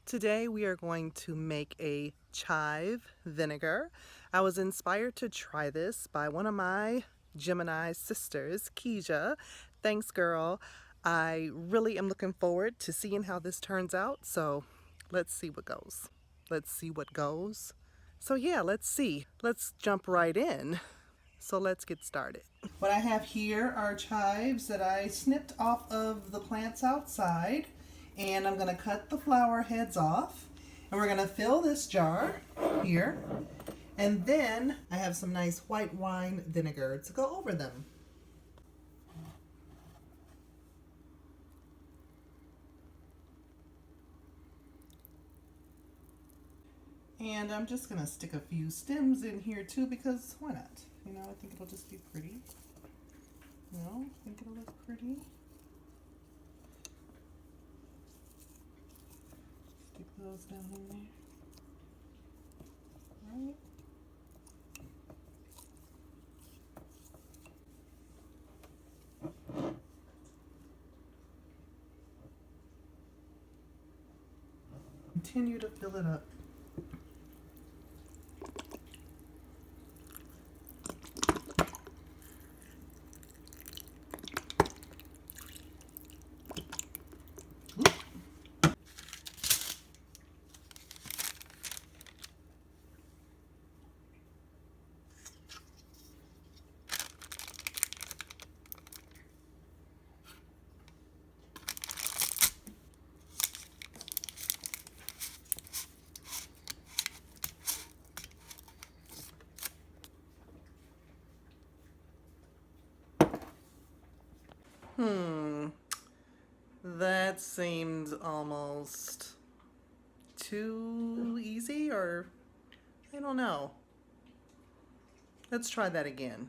Today we are going to make a chive vinegar. I was inspired to try this by one of my Gemini sisters, Kija. Thanks, girl. I really am looking forward to seeing how this turns out, so let's see what goes. Let's see what goes. So yeah, let's see. Let's jump right in. So let's get started. What I have here are chives that I snipped off of the plants outside, and I'm going to cut the flower heads off, and we're going to fill this jar here, and then I have some nice white wine vinegar to go over them. And I'm just going to stick a few stems in here too, because why not? You know, I think it'll just be pretty. You know, I think it'll look pretty. Stick those down in there. All right. Continue to fill it up. That seemed almost too easy, or I don't know. Let's try that again.